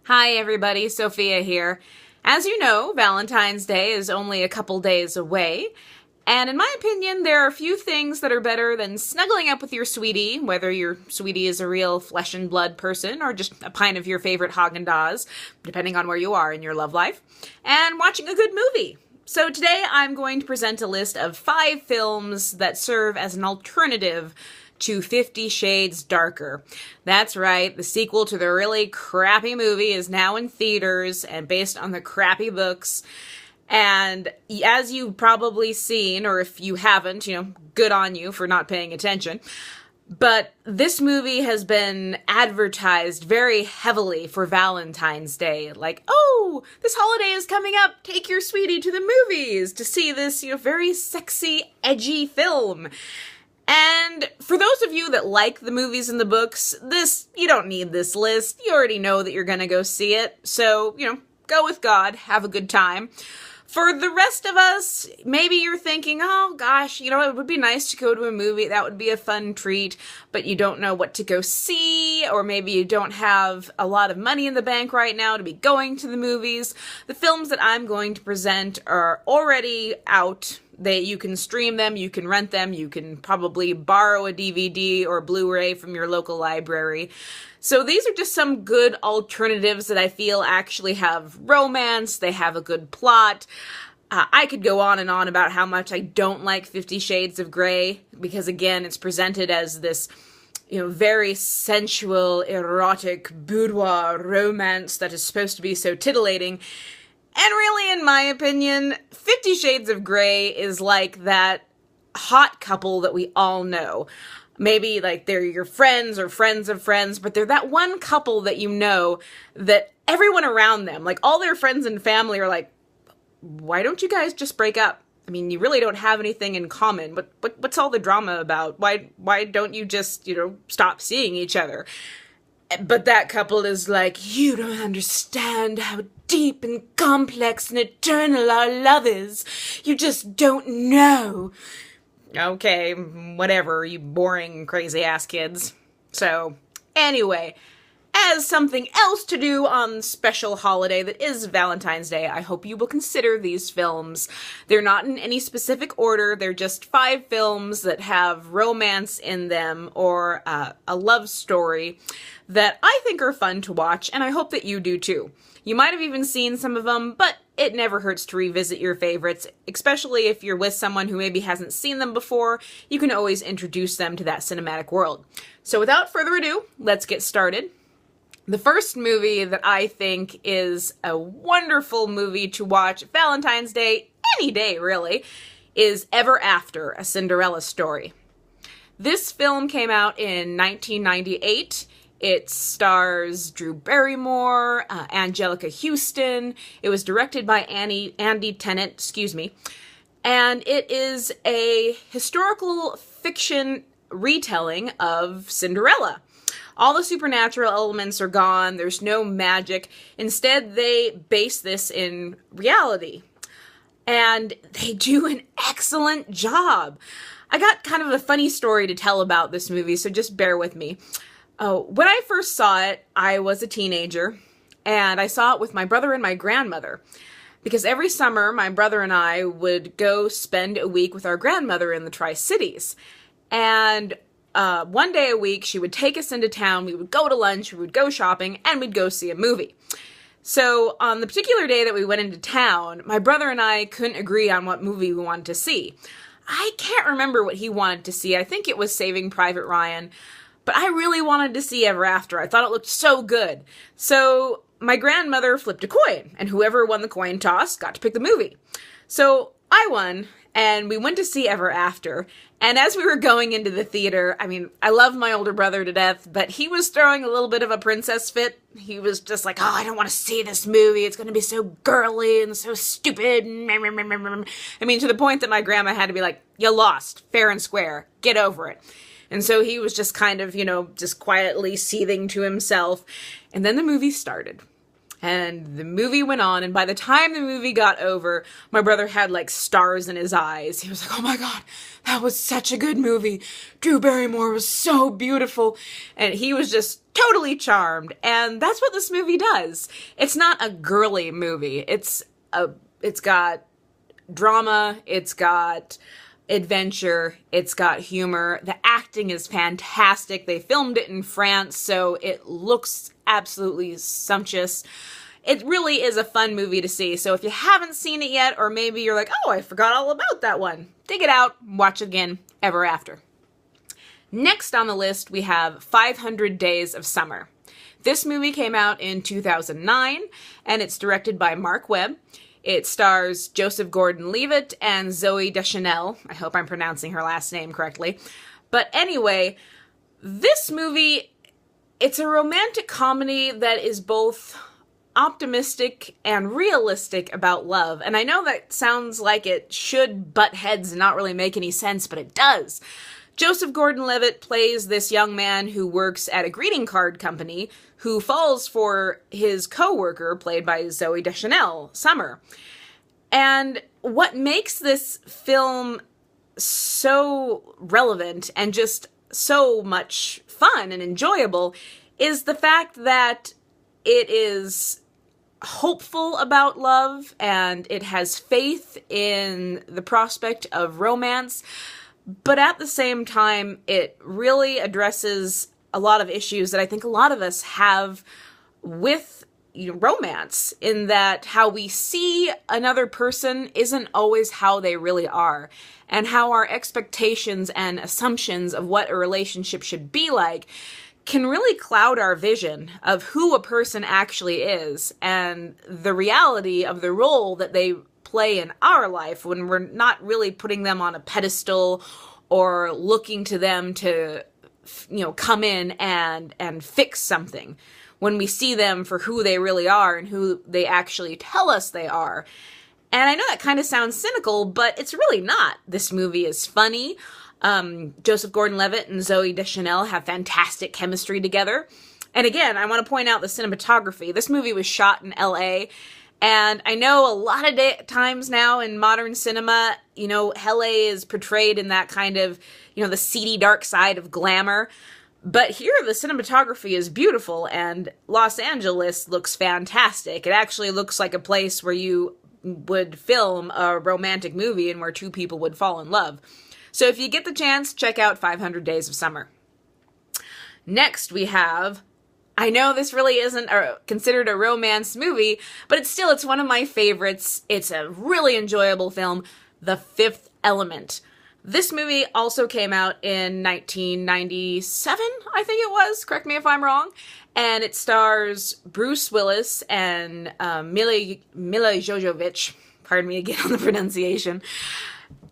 Hi everybody, Sophia here. As you know, Valentine's Day is only a couple days away, and in my opinion, there are a few things that are better than snuggling up with your sweetie, whether your sweetie is a real flesh and blood person or just a pint of your favorite Haagen-Dazs, depending on where you are in your love life, and watching a good movie. So today I'm going to present a list of 5 films that serve as an alternative to 50 Shades Darker. That's right, the sequel to the really crappy movie is now in theaters and based on the crappy books. And as you've probably seen, or if you haven't, good on you for not paying attention. But this movie has been advertised very heavily for Valentine's Day. Like, oh, this holiday is coming up. Take your sweetie to the movies to see this, very sexy, edgy film. And for those of you that like the movies and the books, you don't need this list. You already know that you're going to go see it. So, go with God, have a good time. For the rest of us, maybe you're thinking, oh gosh, it would be nice to go to a movie. That would be a fun treat, but you don't know what to go see, or maybe you don't have a lot of money in the bank right now to be going to the movies. The films that I'm going to present are already out. You can stream them, you can rent them, you can probably borrow a DVD or Blu-ray from your local library. So these are just some good alternatives that I feel actually have romance, they have a good plot. I could go on and on about how much I don't like 50 Shades of Grey, because again, it's presented as this very sensual, erotic, boudoir romance that is supposed to be so titillating. And really, in my opinion, 50 Shades of Grey is like that hot couple that we all know. Maybe like they're your friends or friends of friends, but they're that one couple that that everyone around them, like all their friends and family are like, why don't you guys just break up? I mean, you really don't have anything in common. What's all the drama about? Why don't you just, stop seeing each other? But that couple is like, you don't understand how deep and complex and eternal our love is. You just don't know. Okay, whatever, you boring, crazy-ass kids. So, anyway, as something else to do on the special holiday that is Valentine's Day, I hope you will consider these films. They're not in any specific order, they're just 5 films that have romance in them or a love story that I think are fun to watch, and I hope that you do too. You might have even seen some of them, but it never hurts to revisit your favorites, especially if you're with someone who maybe hasn't seen them before. You can always introduce them to that cinematic world. So without further ado, let's get started. The first movie that I think is a wonderful movie to watch Valentine's Day, any day really, is Ever After, A Cinderella Story. This film came out in 1998. It stars Drew Barrymore, Angelica Houston. It was directed by Andy Tennant, and it is a historical fiction retelling of Cinderella. All the supernatural elements are gone. There's no magic. Instead, they base this in reality. And they do an excellent job. I got kind of a funny story to tell about this movie, so just bear with me. When I first saw it, I was a teenager, and I saw it with my brother and my grandmother. Because every summer, my brother and I would go spend a week with our grandmother in the Tri-Cities. And one day a week, she would take us into town, we would go to lunch, we would go shopping, and we'd go see a movie. So on the particular day that we went into town, my brother and I couldn't agree on what movie we wanted to see. I can't remember what he wanted to see. I think it was Saving Private Ryan. But I really wanted to see Ever After. I thought it looked so good. So my grandmother flipped a coin, and whoever won the coin toss got to pick the movie. So I won, and we went to see Ever After. And as we were going into the theater, I love my older brother to death, but he was throwing a little bit of a princess fit. He was just like, oh, I don't want to see this movie. It's going to be so girly and so stupid. To the point that my grandma had to be like, you lost, fair and square. Get over it. And so he was just kind of, just quietly seething to himself. And then the movie started. And the movie went on, and by the time the movie got over, my brother had like stars in his eyes. He was like, oh my god, that was such a good movie. Drew Barrymore was so beautiful. And he was just totally charmed. And that's what this movie does. It's not a girly movie. It's got drama, it's got adventure, it's got humor. The acting is fantastic. They filmed it in France, so it looks absolutely sumptuous. It really is a fun movie to see. So if you haven't seen it yet, or maybe you're like, oh, I forgot all about that one, dig it out, watch it again, ever after. Next on the list, we have 500 Days of Summer. This movie came out in 2009, and it's directed by Mark Webb. It stars Joseph Gordon-Levitt and Zooey Deschanel. I hope I'm pronouncing her last name correctly. But anyway, this movie, it's a romantic comedy that is both optimistic and realistic about love. And I know that sounds like it should butt heads and not really make any sense, but it does. Joseph Gordon-Levitt plays this young man who works at a greeting card company who falls for his co-worker, played by Zooey Deschanel, Summer. And what makes this film so relevant and just so much fun and enjoyable is the fact that it is hopeful about love and it has faith in the prospect of romance. But at the same time, it really addresses a lot of issues that I think a lot of us have with romance, in that how we see another person isn't always how they really are, and how our expectations and assumptions of what a relationship should be like can really cloud our vision of who a person actually is and the reality of the role that they play in our life when we're not really putting them on a pedestal or looking to them to, come in and fix something. When we see them for who they really are and who they actually tell us they are. And I know that kind of sounds cynical, but it's really not. This movie is funny. Joseph Gordon-Levitt and Zooey Deschanel have fantastic chemistry together. And again, I want to point out the cinematography. This movie was shot in LA, and I know a lot of times now in modern cinema, LA is portrayed in that kind of, the seedy dark side of glamour. But here, the cinematography is beautiful, and Los Angeles looks fantastic. It actually looks like a place where you would film a romantic movie and where two people would fall in love. So if you get the chance, check out 500 Days of Summer. Next, we have, I know this really isn't considered a romance movie, but it's one of my favorites. It's a really enjoyable film, The Fifth Element. This movie also came out in 1997, I think it was. Correct me if I'm wrong. And it stars Bruce Willis and Mila Jovovich. Pardon me again on the pronunciation.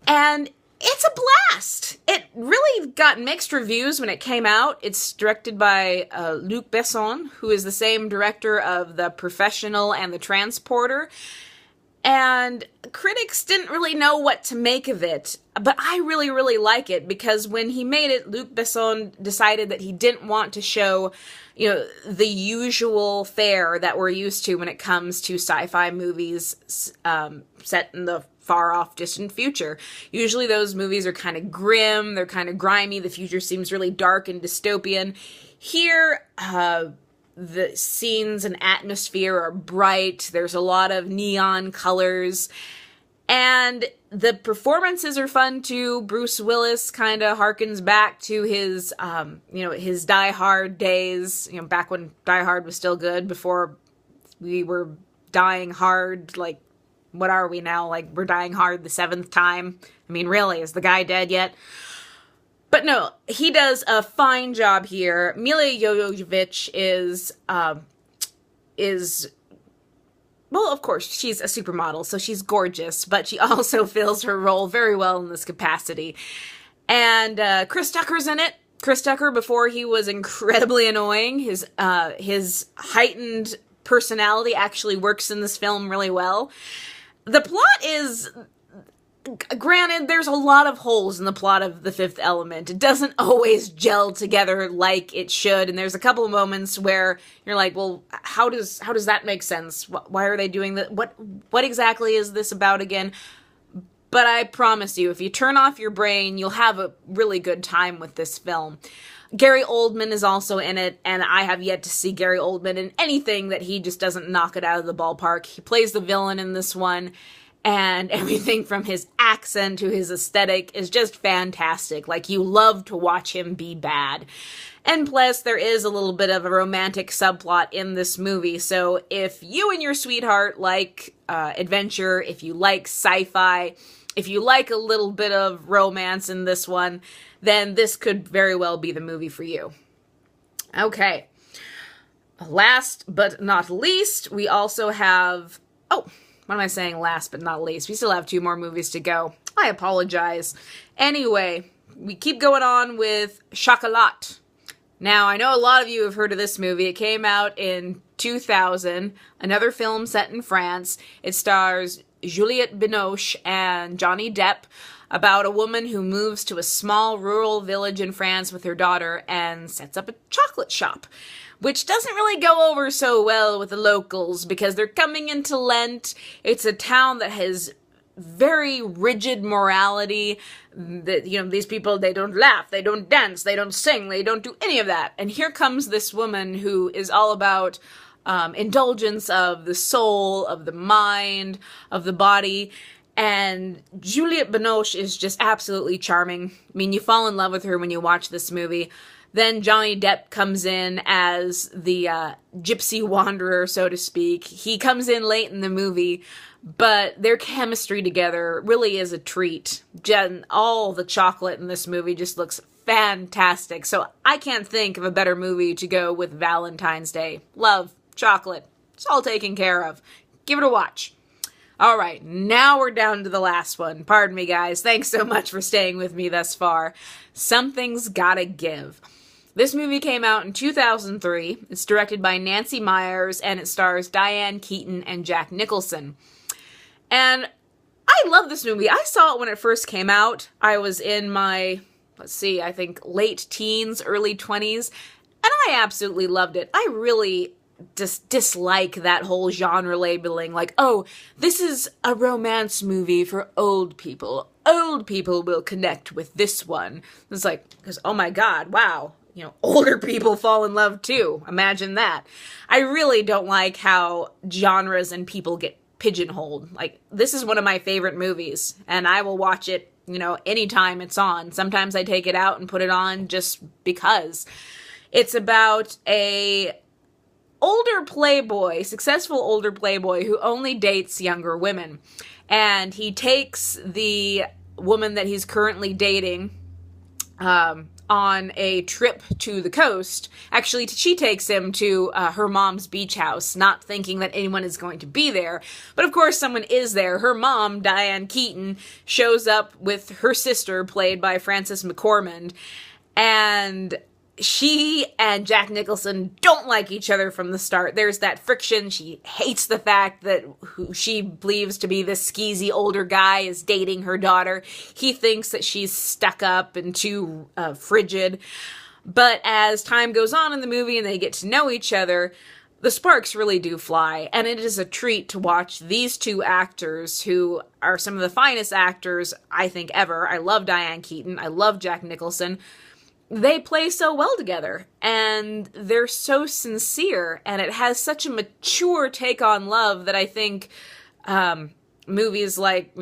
And it's a blast. It really got mixed reviews when it came out. It's directed by Luc Besson, who is the same director of The Professional and The Transporter. And critics didn't really know what to make of it, but I really, really like it because when he made it, Luc Besson decided that he didn't want to show, the usual fare that we're used to when it comes to sci-fi movies set in the far-off, distant future. Usually those movies are kind of grim, they're kind of grimy, the future seems really dark and dystopian. Here, the scenes and atmosphere are bright. There's a lot of neon colors. And the performances are fun too. Bruce Willis kind of harkens back to his, his Die Hard days. Back when Die Hard was still good, before we were dying hard. Like, what are we now? Like, we're dying hard the 7th time. I mean, really, is the guy dead yet? But no, he does a fine job here. Mila Jovovich is, well, of course, she's a supermodel, so she's gorgeous, but she also fills her role very well in this capacity. And Chris Tucker's in it. Chris Tucker, before he was incredibly annoying, his heightened personality actually works in this film really well. The plot is granted, there's a lot of holes in the plot of The Fifth Element. It doesn't always gel together like it should, and there's a couple of moments where you're like, well, how does that make sense? Why are they doing that? What exactly is this about again? But I promise you, if you turn off your brain, you'll have a really good time with this film. Gary Oldman is also in it, and I have yet to see Gary Oldman in anything that he just doesn't knock it out of the ballpark. He plays the villain in this one, and everything from his accent to his aesthetic is just fantastic. Like, you love to watch him be bad. And plus, there is a little bit of a romantic subplot in this movie, so if you and your sweetheart like adventure, if you like sci-fi, if you like a little bit of romance in this one, then this could very well be the movie for you. Okay. Last but not least, we also have... Oh, what am I saying last but not least? We still have 2 more movies to go. I apologize. Anyway, we keep going on with Chocolat. Now, I know a lot of you have heard of this movie. It came out in 2000, another film set in France. It stars Juliette Binoche and Johnny Depp, about a woman who moves to a small rural village in France with her daughter and sets up a chocolate shop, which doesn't really go over so well with the locals because they're coming into Lent. It's a town that has very rigid morality. That, these people, they don't laugh, they don't dance, they don't sing, they don't do any of that. And here comes this woman who is all about indulgence of the soul, of the mind, of the body. And Juliette Binoche is just absolutely charming. I mean, you fall in love with her when you watch this movie. Then Johnny Depp comes in as the gypsy wanderer, so to speak. He comes in late in the movie, but their chemistry together really is a treat. All the chocolate in this movie just looks fantastic. So I can't think of a better movie to go with Valentine's Day. Love, chocolate, it's all taken care of. Give it a watch. All right, now we're down to the last one. Pardon me, guys. Thanks so much for staying with me thus far. Something's Gotta Give. This movie came out in 2003. It's directed by Nancy Meyers, and it stars Diane Keaton and Jack Nicholson. And I love this movie. I saw it when it first came out. I was in my, I think late teens, early 20s, and I absolutely loved it. I really dislike that whole genre labeling, like, oh, this is a romance movie for old people. Old people will connect with this one. It's like, because, oh my god, wow, older people fall in love too. Imagine that. I really don't like how genres and people get pigeonholed. Like, this is one of my favorite movies, and I will watch it, anytime it's on. Sometimes I take it out and put it on just because. It's about a successful older playboy who only dates younger women. And he takes the woman that he's currently dating on a trip to the coast. Actually, she takes him to her mom's beach house, not thinking that anyone is going to be there. But of course, someone is there. Her mom, Diane Keaton, shows up with her sister, played by Frances McCormick, and she and Jack Nicholson don't like each other from the start. There's that friction. She hates the fact that who she believes to be this skeezy older guy is dating her daughter. He thinks that she's stuck up and too frigid. But as time goes on in the movie and they get to know each other, the sparks really do fly. And it is a treat to watch these 2 actors who are some of the finest actors, I think, ever. I love Diane Keaton. I love Jack Nicholson. They play so well together, and they're so sincere, and it has such a mature take on love that I think movies like,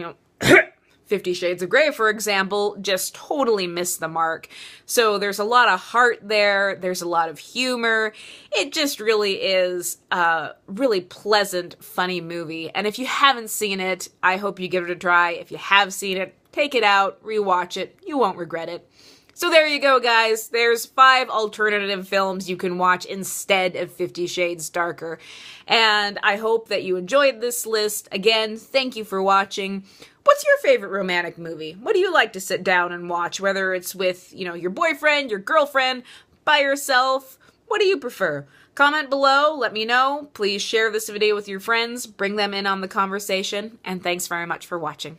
50 Shades of Grey, for example, just totally miss the mark. So there's a lot of heart there, there's a lot of humor. It just really is a really pleasant, funny movie. And if you haven't seen it, I hope you give it a try. If you have seen it, take it out, rewatch it. You won't regret it. So there you go, guys. There's 5 alternative films you can watch instead of 50 Shades Darker. And I hope that you enjoyed this list. Again, thank you for watching. What's your favorite romantic movie? What do you like to sit down and watch? Whether it's with, your boyfriend, your girlfriend, by yourself. What do you prefer? Comment below, let me know. Please share this video with your friends. Bring them in on the conversation. And thanks very much for watching.